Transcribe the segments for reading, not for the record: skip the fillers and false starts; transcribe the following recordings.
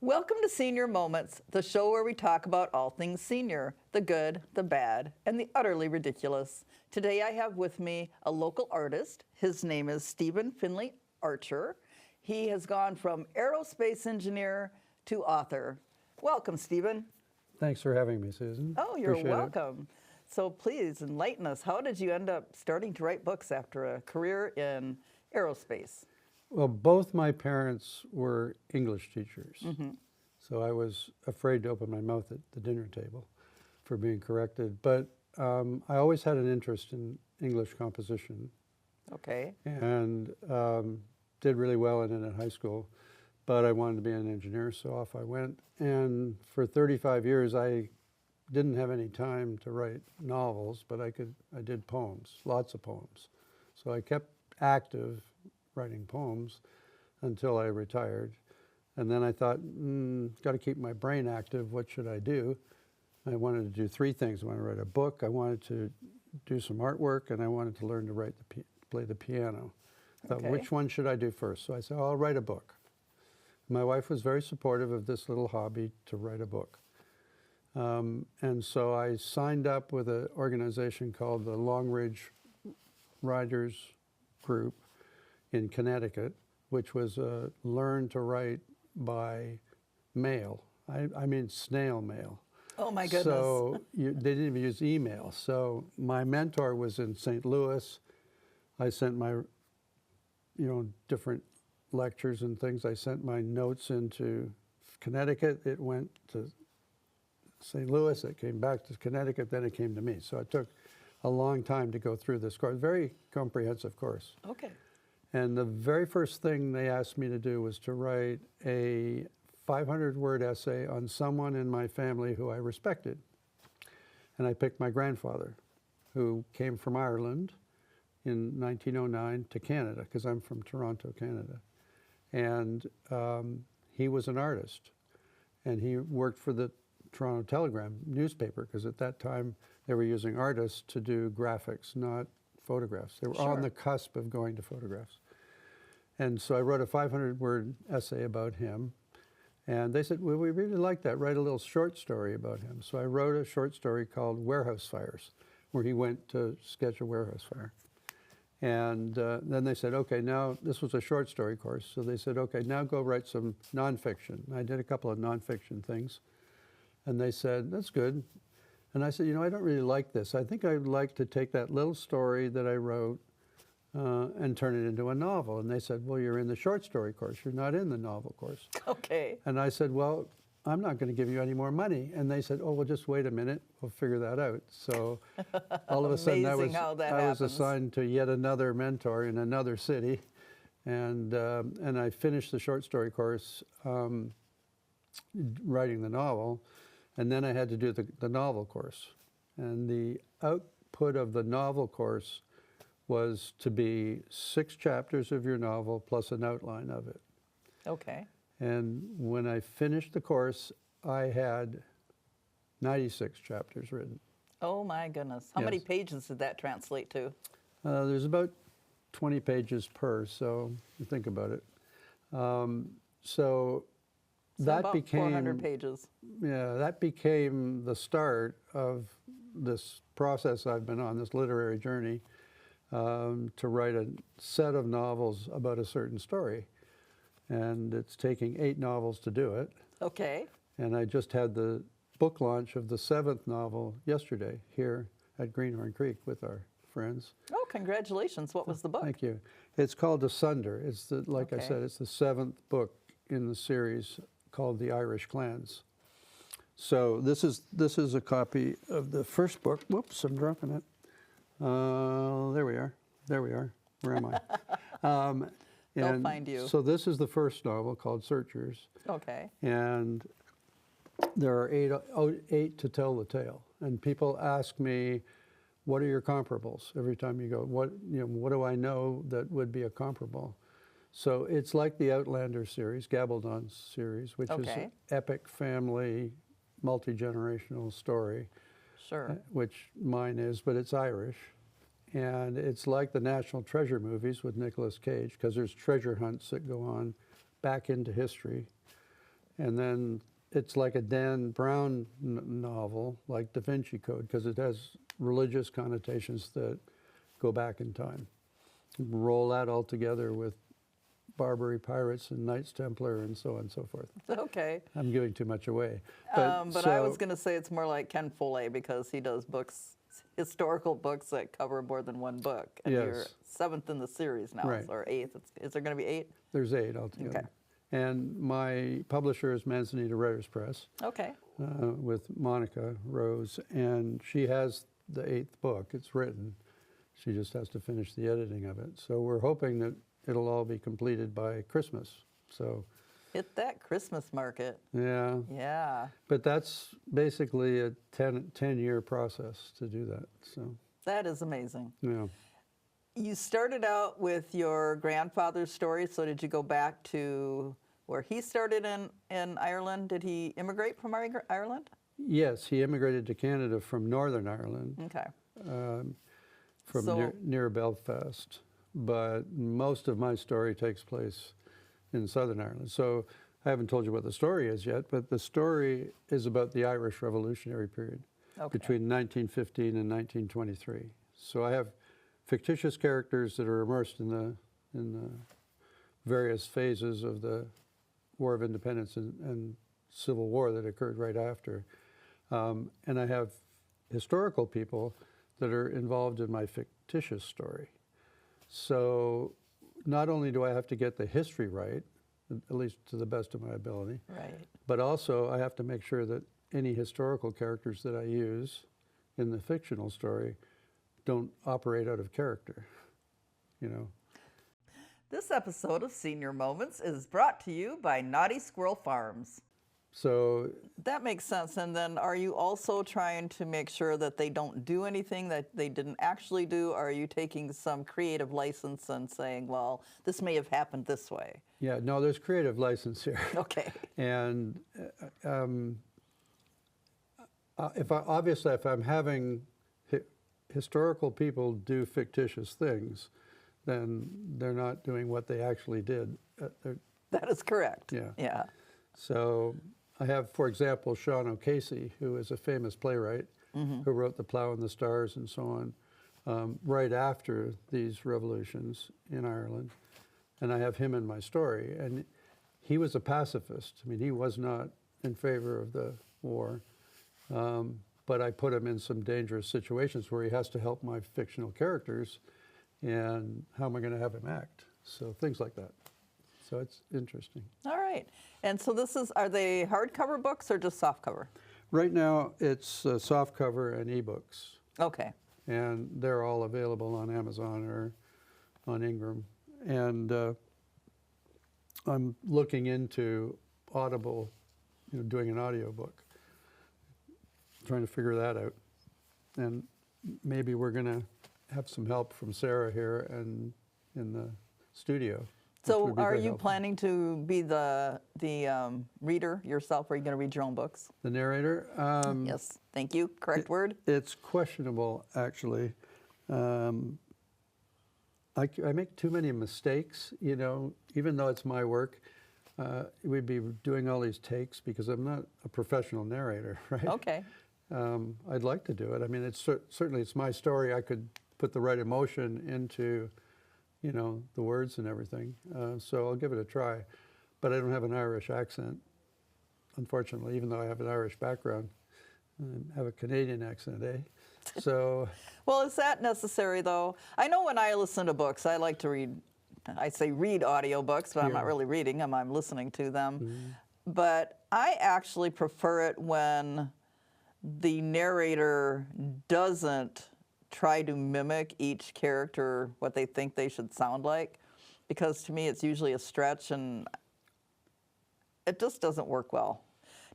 Welcome to Senior Moments, the show where we talk about all things senior, the good, the bad, and the utterly ridiculous. Today I have with me a local artist. His name is Stephen Finlay Archer. He has gone from aerospace engineer to author. Welcome, Stephen. Thanks for having me, Susan. Oh, you're Appreciate welcome. So please enlighten us. How did you end up starting to write books after a career in aerospace? Well, both my parents were English teachers, so I was afraid to open my mouth at the dinner table for being corrected. But I always had an interest in English composition Okay. and did really well in it in high school. But I wanted to be an engineer, so off I went. And for 35 years, I didn't have any time to write novels, but I did poems, lots of poems. So I kept active writing poems until I retired. And then I thought, got to keep my brain active. What should I do? I wanted to do three things. I wanted to write a book, I wanted to do some artwork, and I wanted to learn to play the piano. I thought, which one should I do first? So I said, I'll write a book. My wife was very supportive of this little hobby to write a book. And so I signed up with an organization called the Long Ridge Writers Group in Connecticut, which was learn to write by mail. I mean snail mail. Oh my goodness. So they didn't even use email. So my mentor was in St. Louis. I sent my, different lectures and things. I sent my notes into Connecticut. It went to St. Louis. It came back to Connecticut. Then it came to me. So it took a long time to go through this course. Very comprehensive course. Okay. And the very first thing they asked me to do was to write a 500-word essay on someone in my family who I respected. And I picked my grandfather, who came from Ireland in 1909 to Canada, because I'm from Toronto, Canada. And he was an artist. And he worked for the Toronto Telegram newspaper, because at that time they were using artists to do graphics, not photographs. They were on the cusp of going to photographs. And so I wrote a 500-word essay about him. And they said, well, we really like that. Write a little short story about him. So I wrote a short story called Warehouse Fires, where he went to sketch a warehouse fire. And then they said, okay, now this was a short story course. So they said, okay, now go write some nonfiction. I did a couple of nonfiction things. And they said, that's good. And I said, I don't really like this. I think I'd like to take that little story that I wrote and turn it into a novel. And they said, well, you're in the short story course. You're not in the novel course. Okay. And I said, well, I'm not going to give you any more money. And they said, oh, well, just wait a minute. We'll figure that out. So all of a sudden I was assigned to yet another mentor in another city. And I finished the short story course writing the novel. And then I had to do the novel course. And the output of the novel course was to be 6 chapters of your novel plus an outline of it. Okay. And when I finished the course, I had 96 chapters written. Oh my goodness. How many pages did that translate to? There's about 20 pages per, so you think about it. So that about became 400 pages. Yeah, that became the start of this process I've been on, this literary journey, to write a set of novels about a certain story. And it's taking 8 novels to do it. Okay. And I just had the book launch of the 7th novel yesterday here at Greenhorn Creek with our friends. Oh, congratulations. What was the book? Thank you. It's called Asunder. It's like I said, it's the 7th book in the series called The Irish Clans. So this is a copy of the first book. Whoops, I'm dropping it. There we are. There we are. Where am I? They'll find you. So this is the first novel called Searchers. Okay. And there are 8 to tell the tale. And people ask me, what are your comparables? Every time you go, what do I know that would be a comparable? So it's like the Outlander series, Gabaldon's series, which is an epic family, multi-generational story. Sure. Which mine is, but it's Irish. And it's like the National Treasure movies with Nicolas Cage, because there's treasure hunts that go on back into history. And then it's like a Dan Brown novel, like Da Vinci Code, because it has religious connotations that go back in time. Roll that all together with Barbary Pirates and Knights Templar and so on and so forth. Okay. I'm giving too much away. But I was going to say it's more like Ken Follett because he does books, historical books that cover more than one book. And Yes. you're 7th in the series now, Right. or 8th. Is there going to be 8? There's 8 altogether. Okay. And my publisher is Manzanita Writers Press Okay. with Monica Rose, and she has the 8th book. It's written. She just has to finish the editing of it. So we're hoping that it'll all be completed by Christmas. So Hit that Christmas market. yeah, Yeah. but that's basically a 10-year process to do that. So That is amazing. yeah. You started out with your grandfather's story, so did you go back to where he started in Ireland? Did he immigrate from Ireland? Yes, he immigrated to Canada from Northern Ireland, Okay. from So- near Belfast. But most of my story takes place in Southern Ireland. So I haven't told you what the story is yet, but the story is about the Irish Revolutionary period Okay. between 1915 and 1923. So I have fictitious characters that are immersed in the various phases of the War of Independence and Civil War that occurred right after. And I have historical people that are involved in my fictitious story. So not only do I have to get the history right, at least to the best of my ability, Right. but also I have to make sure that any historical characters that I use in the fictional story don't operate out of character, you know. This episode of Senior Moments is brought to you by Naughty Squirrel Farms. So That makes sense. And then are you also trying to make sure that they don't do anything that they didn't actually do? Or are you taking some creative license and saying, well, this may have happened this way? yeah, no, there's creative license here. Okay. And if I'm having historical people do fictitious things, then they're not doing what they actually did. That is correct. Yeah. Yeah. So I have, for example, Sean O'Casey, who is a famous playwright who wrote The Plough and the Stars and so on, right after these revolutions in Ireland. And I have him in my story. And he was a pacifist. I mean, he was not in favor of the war. But I put him in some dangerous situations where he has to help my fictional characters. And how am I going to have him act? So things like that. So it's interesting. All right. And so are they hardcover books or just softcover? Right now, it's softcover and ebooks. Okay. And they're all available on Amazon or on Ingram. And I'm looking into Audible, doing an audiobook, trying to figure that out. And maybe we're going to have some help from Sarah here and in the studio. which So would be are very you helpful. planning to be the reader yourself, or are you going to read your own books? The narrator? Yes. Thank you. Correct word? It's questionable, actually. I make too many mistakes, even though it's my work. We'd be doing all these takes because I'm not a professional narrator, right? Okay. I'd like to do it. I mean, certainly it's my story. I could put the right emotion into, the words and everything. So I'll give it a try. But I don't have an Irish accent, unfortunately, even though I have an Irish background. I have a Canadian accent, eh? So, Well, is that necessary, though? I know when I listen to books, I like to read, I say read audiobooks, but I'm not Yeah. really reading them, I'm listening to them. But I actually prefer it when the narrator doesn't try to mimic each character what they think they should sound like, because to me it's usually a stretch and it just doesn't work well.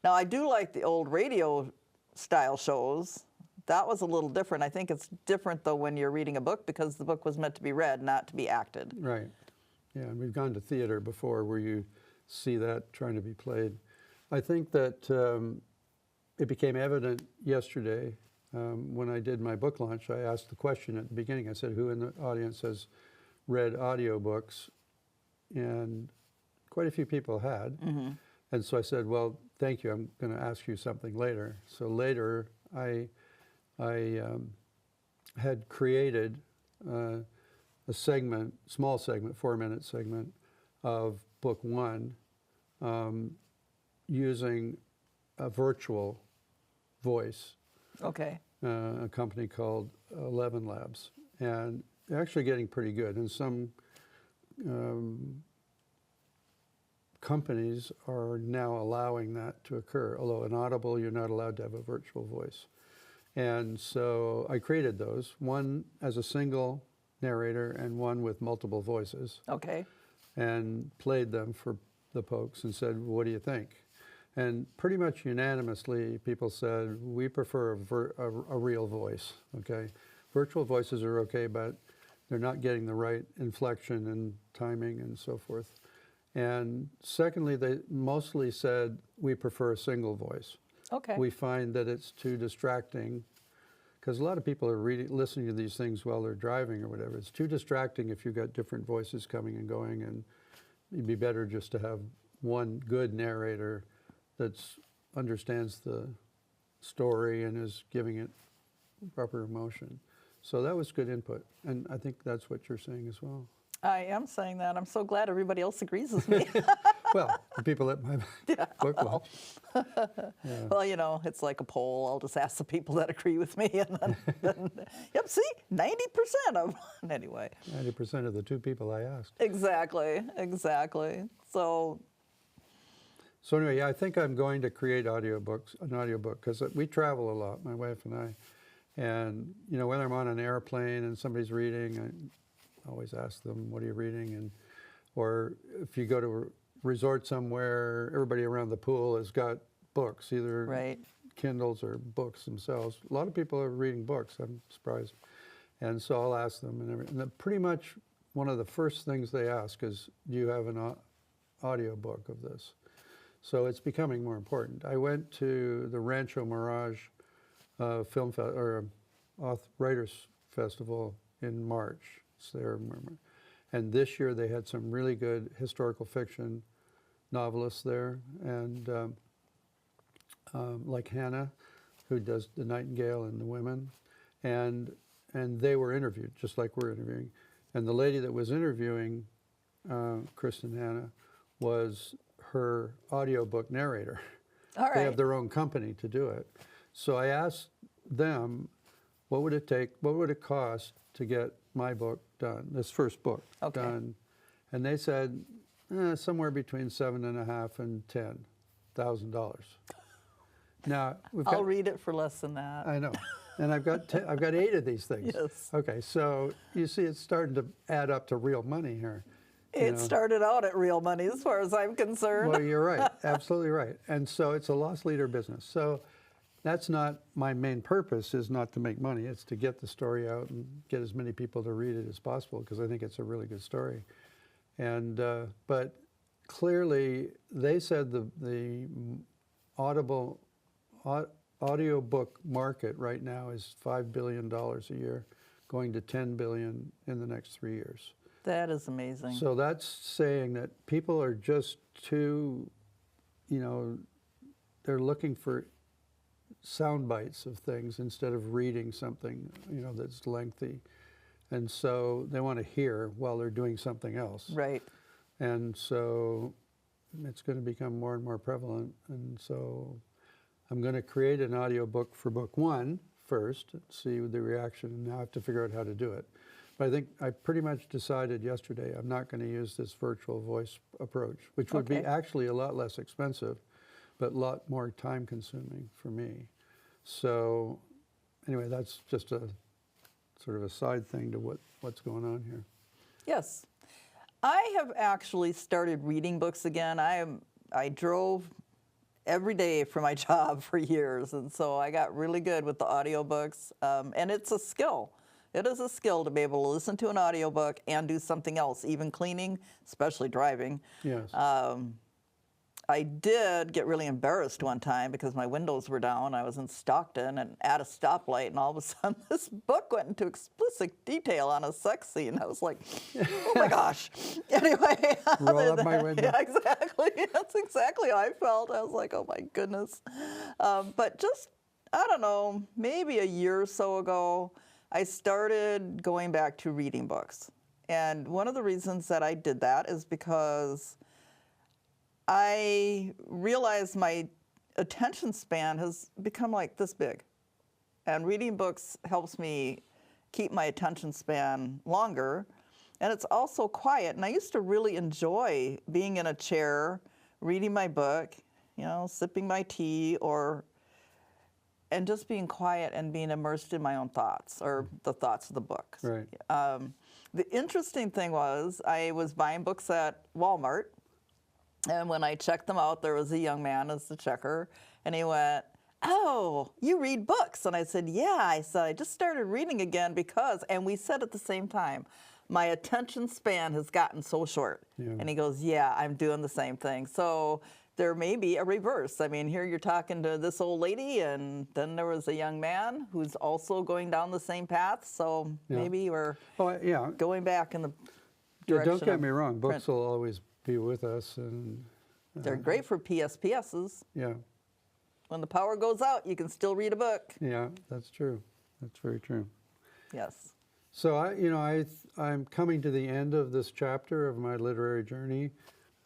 Now, I do like the old radio style shows. That was a little different. I think it's different, though, when you're reading a book because the book was meant to be read, not to be acted. right. Yeah, and we've gone to theater before where you see that trying to be played. I think that it became evident yesterday when I did my book launch. I asked the question at the beginning. I said, who in the audience has read audiobooks? And quite a few people had. And so I said, well, thank you. I'm going to ask you something later. So later, I had created a segment, small segment, 4-minute segment of book 1 using a virtual voice, Okay. a company called 11 Labs. And they're actually getting pretty good. And some companies are now allowing that to occur, although in Audible, you're not allowed to have a virtual voice. And so I created those, one as a single narrator and one with multiple voices, Okay. and played them for the folks and said, what do you think? And pretty much unanimously, people said, we prefer a real voice, okay? Virtual voices are okay, but they're not getting the right inflection and timing and so forth. And secondly, they mostly said, we prefer a single voice. Okay. We find that it's too distracting, because a lot of people are listening to these things while they're driving or whatever. It's too distracting if you've got different voices coming and going, and it'd be better just to have one good narrator that understands the story and is giving it proper emotion. So that was good input, and I think that's what you're saying as well. I am saying that. I'm so glad everybody else agrees with me. Well, the people at my book club. Yeah. Well, you know, it's like a poll. I'll just ask the people that agree with me, and then yep, see, 90% of anyway. 90% of the 2 people I asked. Exactly, exactly. So anyway, yeah, I think I'm going to create an audiobook, because we travel a lot, my wife and I. And, you know, whether I'm on an airplane and somebody's reading, I always ask them, what are you reading? And, or if you go to a resort somewhere, everybody around the pool has got books, either right. Kindles or books themselves. A lot of people are reading books, I'm surprised. And so I'll ask them, and pretty much one of the first things they ask is, do you have an audio book of this? So it's becoming more important. I went to the Rancho Mirage Writers Festival in March. It's there, and this year they had some really good historical fiction novelists there, and like Hannah, who does The Nightingale and The Women, and they were interviewed just like we're interviewing, and the lady that was interviewing Kristen Hannah was her audiobook narrator. All right. They have their own company to do it. So I asked them, what would it take, what would it cost to get my book done, this first book done? And they said somewhere between $7,500 and $10,000. Now I'll read it for less than that. I know, and I've got 8 of these things. Yes. Okay, so you see, it's starting to add up to real money here. It started out at real money, as far as I'm concerned. Well, you're right, absolutely right. And so it's a loss leader business. So that's not my main purpose, is not to make money. It's to get the story out and get as many people to read it as possible, because I think it's a really good story. And but clearly, they said the audiobook market right now is $5 billion a year, going to $10 billion in the next 3 years. That is amazing. So that's saying that people are just too, they're looking for sound bites of things instead of reading something, that's lengthy. And so they want to hear while they're doing something else. Right. And so it's going to become more and more prevalent. And so I'm going to create an audiobook for book 1 first, see the reaction, and now I have to figure out how to do it. But I think I pretty much decided yesterday I'm not going to use this virtual voice approach, which would be actually a lot less expensive, but a lot more time consuming for me. So anyway, that's just a sort of a side thing to what's going on here. Yes. I have actually started reading books again. I drove every day for my job for years, and so I got really good with the audiobooks, and it's a skill. It is a skill to be able to listen to an audiobook and do something else, even cleaning, especially driving. Yes. I did get really embarrassed one time because my windows were down. I was in Stockton and at a stoplight, and all of a sudden this book went into explicit detail on a sex scene. I was like, oh my gosh. Anyway. Roll up my window. Yeah, exactly. That's exactly how I felt. I was like, oh my goodness. But just, I don't know, maybe a year or so ago, I started going back to reading books. And one of the reasons that I did that is because I realized my attention span has become like this big. And reading books helps me keep my attention span longer. And it's also quiet. And I used to really enjoy being in a chair, reading my book, sipping my tea, and just being quiet and being immersed in my own thoughts or the thoughts of the book. Right. The interesting thing was I was buying books at Walmart. And when I checked them out, there was a young man as the checker, and he went, oh, you read books? And I said, yeah. I said, I just started reading again because, and we said at the same time, my attention span has gotten so short. Yeah. And he goes, yeah, I'm doing the same thing. So there may be a reverse. I mean, here you're talking to this old lady, and then there was a young man who's also going down the same path. So maybe we're going back in the direction. Don't get me wrong, books will always be with us, and they're great for PSPSs. Yeah. When the power goes out, you can still read a book. Yeah, that's true. That's very true. Yes. So I'm coming to the end of this chapter of my literary journey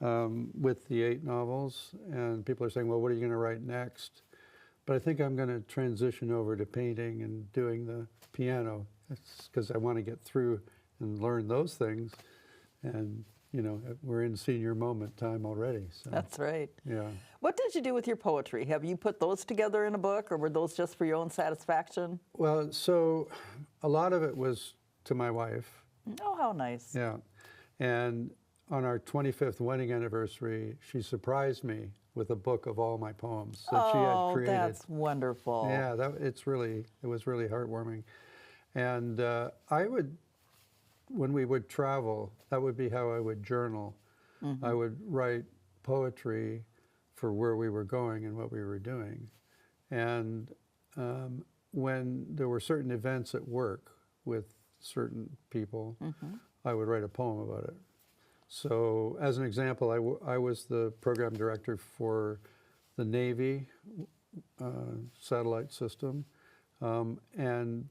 with the 8 novels, and people are saying, well, what are you going to write next? But I think I'm going to transition over to painting and doing the piano. It's because I want to get through and learn those things, and we're in senior moment time already. So. That's right. Yeah. What did you do with your poetry? Have you put those together in a book, or were those just for your own satisfaction? Well, so a lot of it was to my wife. Oh, how nice. Yeah. And on our 25th wedding anniversary, she surprised me with a book of all my poems that she had created. Oh, that's wonderful. Yeah, it was really heartwarming. And when we would travel, that would be how I would journal. Mm-hmm. I would write poetry for where we were going and what we were doing. And when there were certain events at work with certain people, mm-hmm. I would write a poem about it. So as an example, I was the program director for the Navy satellite system, and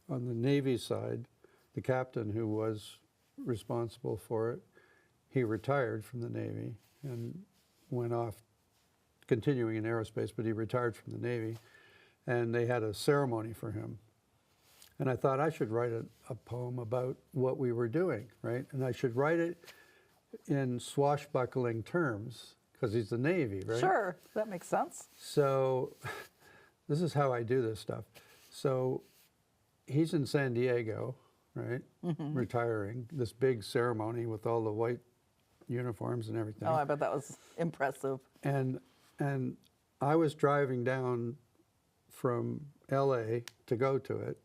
on the Navy side, the captain who was responsible for it, he retired from the Navy and went off continuing in aerospace, but he retired from the Navy, and they had a ceremony for him. And I thought I should write a poem about what we were doing, right? And I should write it in swashbuckling terms, because he's the Navy, right? Sure, that makes sense. So this is how I do this stuff. So he's in San Diego, right? Mm-hmm. Retiring, this big ceremony with all the white uniforms and everything. Oh, I bet that was impressive. And I was driving down from LA to go to it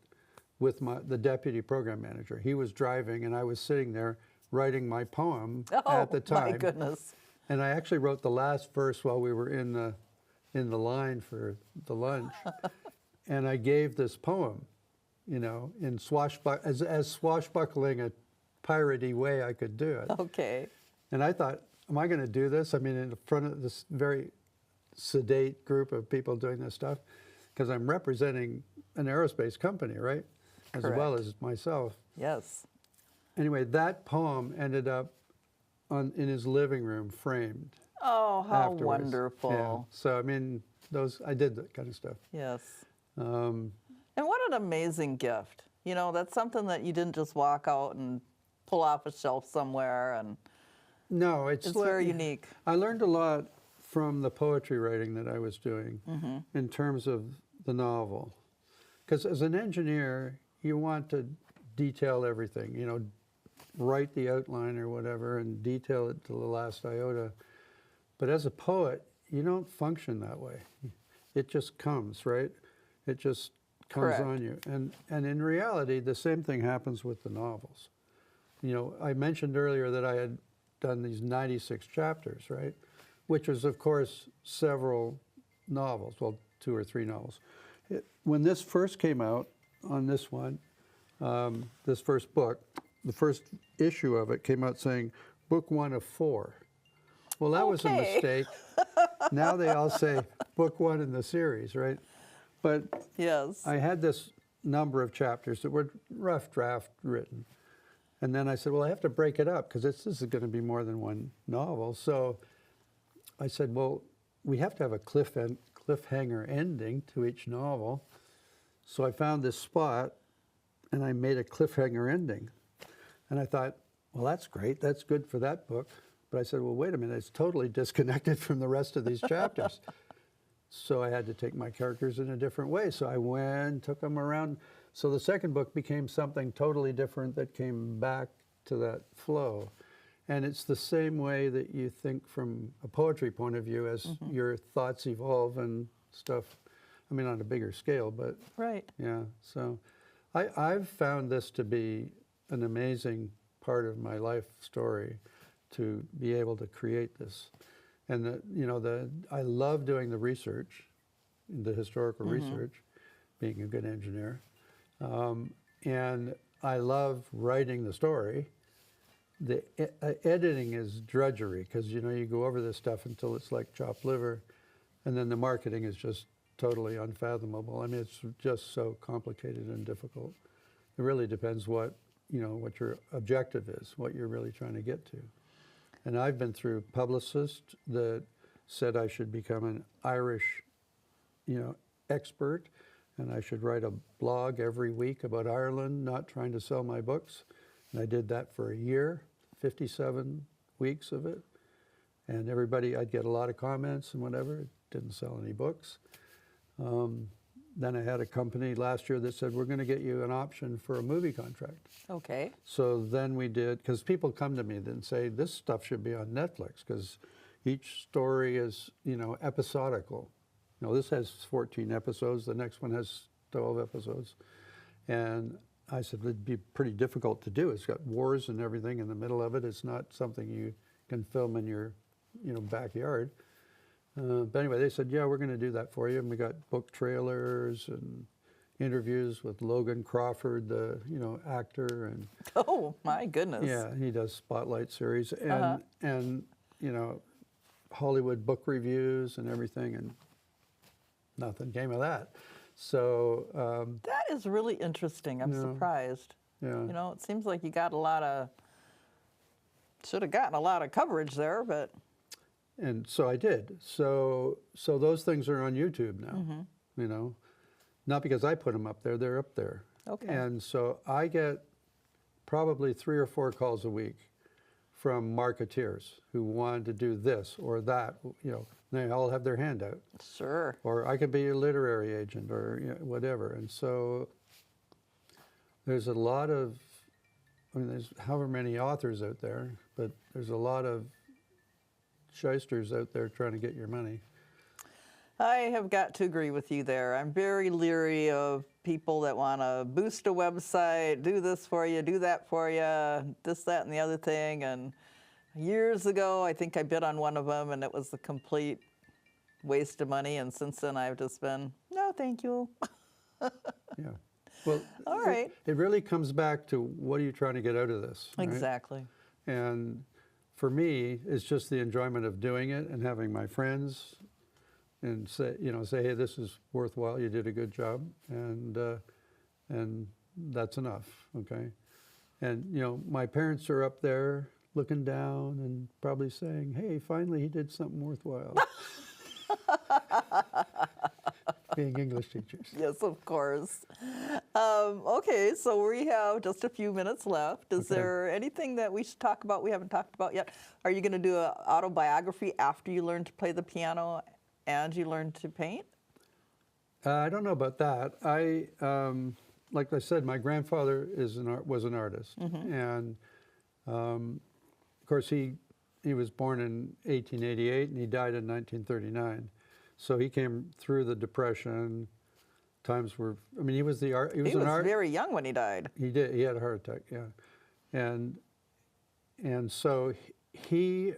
with the deputy program manager. He was driving, and I was sitting there writing my poem at the time. Oh, my goodness. And I actually wrote the last verse while we were in the line for the lunch. And I gave this poem, in as swashbuckling a piratey way I could do it. Okay. And I thought, am I going to do this? I mean, in front of this very sedate group of people doing this stuff, because I'm representing an aerospace company, right? As well as myself. Yes. Anyway, that poem ended up in his living room, framed. Oh, how afterwards. Wonderful. Yeah. So, I mean, I did that kind of stuff. Yes. And what an amazing gift. That's something that you didn't just walk out and pull off a shelf somewhere. And no, it's very unique. I learned a lot from the poetry writing that I was doing mm-hmm. in terms of the novel. Because as an engineer, you want to detail everything, write the outline or whatever and detail it to the last iota. But as a poet, you don't function that way. It just comes, right? It just comes on you. And in reality, the same thing happens with the novels. I mentioned earlier that I had done these 96 chapters, right? Which was, of course, several novels, well, 2 or 3 novels. When this first came out on this one, this first book, the first issue of it came out saying, book 1 of 4. Well, that was a mistake. Now they all say book 1 in the series, right? But Yes. I had this number of chapters that were rough draft written. And then I said, well, I have to break it up because this is going to be more than one novel. So I said, well, we have to have a cliffhanger ending to each novel. So I found this spot and I made a cliffhanger ending. And I thought, well, that's great. That's good for that book. But I said, well, wait a minute. It's totally disconnected from the rest of these chapters. So I had to take my characters in a different way. So I went, took them around. So the second book became something totally different that came back to that flow. And it's the same way that you think from a poetry point of view as your thoughts evolve and stuff. I mean, on a bigger scale, but Right. yeah. So I've found this to be an amazing part of my life story, to be able to create this. And I love doing the research, the historical research, being a good engineer. And I love writing the story. The editing is drudgery because, you go over this stuff until it's like chopped liver. And then the marketing is just totally unfathomable. I mean, it's just so complicated and difficult. It really depends what your objective is, what you're really trying to get to. And I've been through publicists that said I should become an Irish, expert, and I should write a blog every week about Ireland, not trying to sell my books. And I did that for a year, 57 weeks of it. And I'd get a lot of comments and whatever. Didn't sell any books. Then I had a company last year that said, we're going to get you an option for a movie contract. Okay. So then we did, because people come to me and say, this stuff should be on Netflix, because each story is, episodical. This has 14 episodes, the next one has 12 episodes. And I said, it'd be pretty difficult to do. It's got wars and everything in the middle of it. It's not something you can film in your, backyard. But anyway, they said, yeah, we're going to do that for you. And we got book trailers and interviews with Logan Crawford, the actor, and Oh, my goodness. yeah, he does Spotlight series and Hollywood book reviews and everything, and nothing came of that. So That is really interesting. I'm surprised. yeah, It seems like you got should have gotten a lot of coverage there, but and so I did. So those things are on YouTube now. Not because I put them up there; they're up there. Okay. And so I get probably 3 or 4 calls a week from marketeers who wanted to do this or that. They all have their hand out. sure. Or I could be a literary agent or whatever. And so there's a lot of, there's however many authors out there, but there's a lot of shysters out there trying to get your money. I have got to agree with you there. I'm very leery of people that want to boost a website, do this for you, do that for you, this, that, and the other thing. And years ago, I think I bid on one of them, and it was a complete waste of money. And since then, I've just been, no, thank you. Yeah. Well, All right. It really comes back to what are you trying to get out of this? Right? Exactly. And for me, it's just the enjoyment of doing it and having my friends and say, hey, this is worthwhile. You did a good job, and that's enough. Okay. And my parents are up there looking down and probably saying, hey, finally he did something worthwhile. Being English teachers. Yes, of course. Okay, so we have just a few minutes left. Is there anything that we should talk about we haven't talked about yet? Are you going to do an autobiography after you learn to play the piano and you learn to paint? I don't know about that. Like I said, my grandfather was an artist, and of course he was born in 1888 and he died in 1939. So he came through the Depression. Times were, he was the art. He was very young when he died. He did. He had a heart attack. Yeah, and so he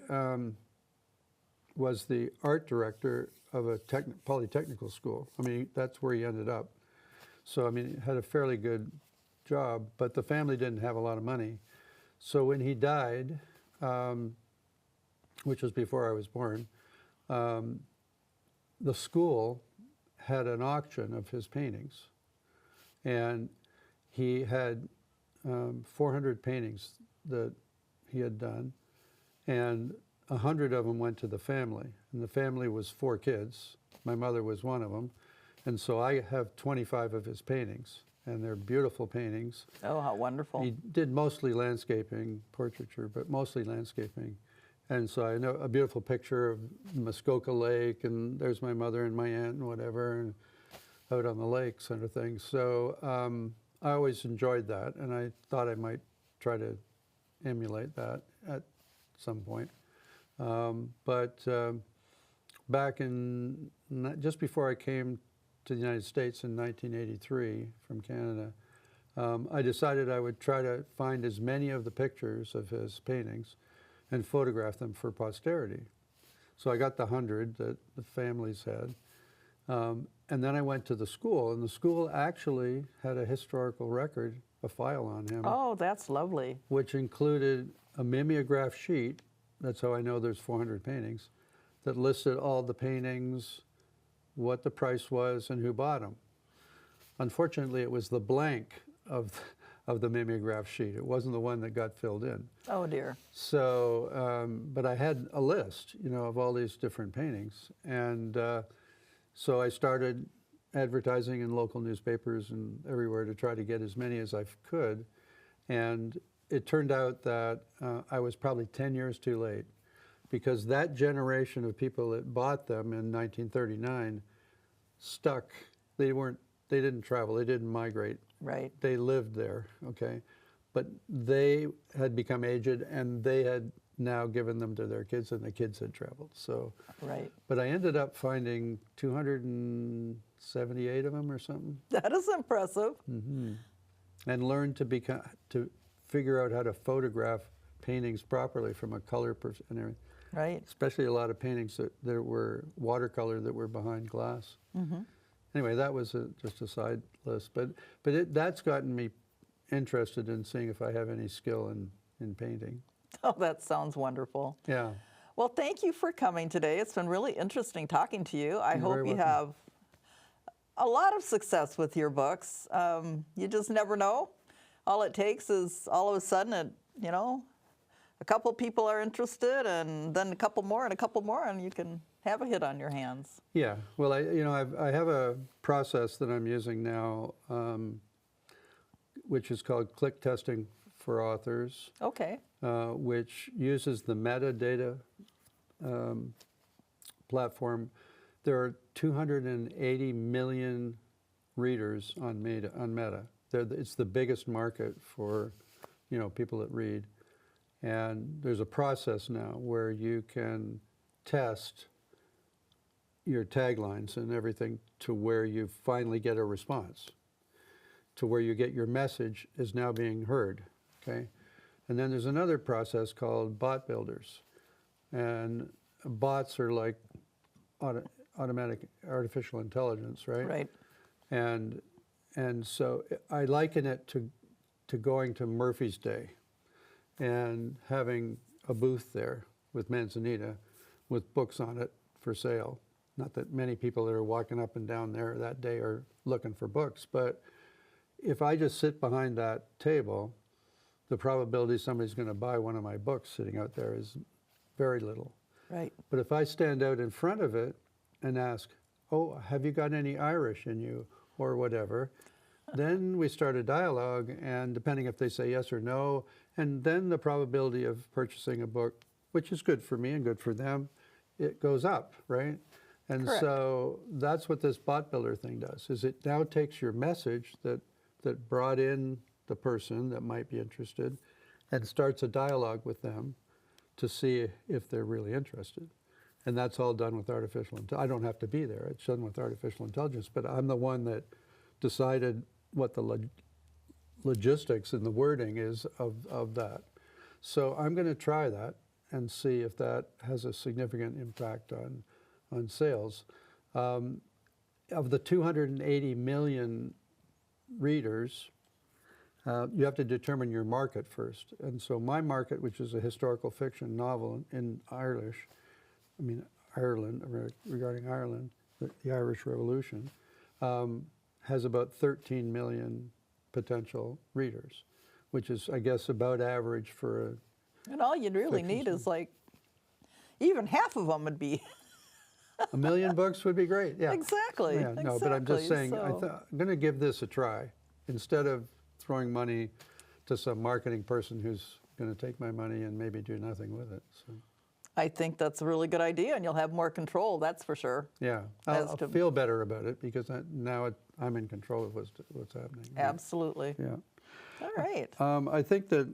was the art director of a polytechnical school. I mean, that's where he ended up. So, I mean, he had a fairly good job, but the family didn't have a lot of money. So when he died, which was before I was born, the school had an auction of his paintings. And he had 400 paintings that he had done, and 100 of them went to the family. And the family was 4 kids. My mother was one of them. And so I have 25 of his paintings, and they're beautiful paintings. Oh, how wonderful. He did mostly landscaping, portraiture, but mostly landscaping. And so I know a beautiful picture of Muskoka Lake, and there's my mother and my aunt and whatever, and out on the lake sort of thing. So I always enjoyed that, and I thought I might try to emulate that at some point. But back in, just before I came to the United States in 1983 from Canada, I decided I would try to find as many of the pictures of his paintings and photograph them for posterity. So I got the 100 that the families had. And then I went to the school, and the school actually had a historical record, a file on him. Oh, that's lovely. Which included a mimeograph sheet, that's how I know there's 400 paintings, that listed all the paintings, what the price was, and who bought them. Unfortunately, it was the blank of the mimeograph sheet. It wasn't the one that got filled in. Oh, dear. So, but I had a list, you know, of all these different paintings. And so I started advertising in local newspapers and everywhere to try to get as many as I could. And it turned out that I was probably 10 years too late, because that generation of people that bought them in 1939 stuck. They didn't travel, they didn't migrate. Right. They lived there, okay? But they had become aged, and they had now given them to their kids, and the kids had traveled. So, right. But I ended up finding 278 of them or something. That is impressive. Mm-hmm. And learned to figure out how to photograph paintings properly from a color and everything. Right. Especially a lot of paintings that were watercolor that were behind glass. Mm-hmm. Anyway, that was just a side list, but that's gotten me interested in seeing if I have any skill in painting. Oh, that sounds wonderful. Yeah. Well, thank you for coming today. It's been really interesting talking to you. I hope you have a lot of success with your books. You just never know. All it takes is all of a sudden, a couple people are interested, and then a couple more, and you can have a hit on your hands. Yeah. Well, I have a process that I'm using now, which is called click testing for authors. Okay. Which uses the metadata platform. There are 280 million readers on Meta. It's the biggest market for, people that read. And there's a process now where you can test your taglines and everything to where you finally get a response, to where you get your message is now being heard, okay? And then there's another process called bot builders. And bots are like automatic artificial intelligence, right? Right. And so I liken it to going to Murphy's Day and having a booth there with Manzanita with books on it for sale. Not that many people that are walking up and down there that day are looking for books, but if I just sit behind that table, the probability somebody's going to buy one of my books sitting out there is very little. Right. But if I stand out in front of it and ask, oh, have you got any Irish in you, or whatever, then we start a dialogue, and depending if they say yes or no, and then the probability of purchasing a book, which is good for me and good for them, it goes up, right? And Correct. So that's what this bot builder thing does, is it now takes your message that brought in the person that might be interested and starts a dialogue with them to see if they're really interested. And that's all done with artificial intelligence. I don't have to be there. It's done with artificial intelligence, but I'm the one that decided what the logistics and the wording is of that. So I'm going to try that, and see if that has a significant impact on sales. Of the 280 million readers, you have to determine your market first. And so my market, which is a historical fiction novel in Ireland, regarding Ireland, the Irish Revolution, has about 13 million potential readers, which is, I guess, about average for a And all you'd really fiction need is story. like, even half of them would be. A million books would be great, yeah. Exactly, Yeah, no, but I'm just exactly, saying, so- I'm going to give this a try. Instead of throwing money to some marketing person who's going to take my money and maybe do nothing with it. So, I think that's a really good idea, and you'll have more control, that's for sure. yeah, As I'll to- feel better about it because now I'm in control of what's happening. Absolutely. Yeah. All right. I think that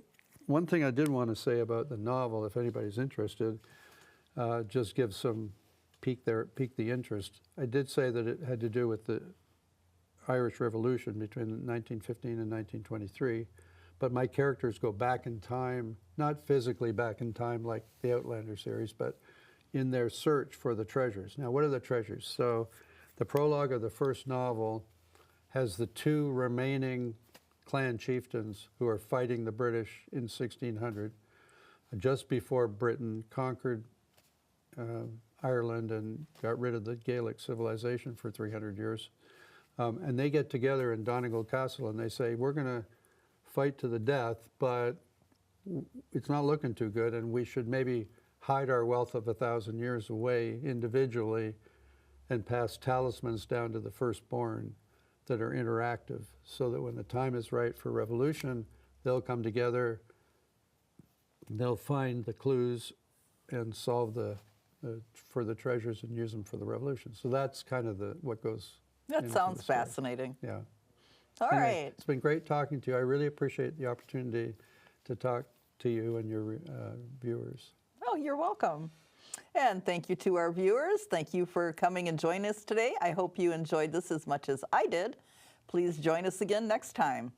one thing I did want to say about the novel, if anybody's interested, just give some pique the interest. I did say that it had to do with the Irish Revolution between 1915 and 1923, but my characters go back in time, not physically back in time like the Outlander series, but in their search for the treasures. Now, what are the treasures? So the prologue of the first novel has the two remaining clan chieftains who are fighting the British in 1600, just before Britain conquered Ireland and got rid of the Gaelic civilization for 300 years. And they get together in Donegal Castle and they say, we're going to fight to the death, but it's not looking too good, and we should maybe hide our wealth of 1,000 years away individually and pass talismans down to the firstborn that are interactive, so that when the time is right for revolution, they'll come together, they'll find the clues and solve for the treasures and use them for the revolution. So that's kind of what goes That into sounds the story. fascinating. Yeah. All Anyway, right. It's been great talking to you. I really appreciate the opportunity to talk to you and your viewers. Oh, you're welcome. And thank you to our viewers. Thank you for coming and joining us today. I hope you enjoyed this as much as I did. Please join us again next time.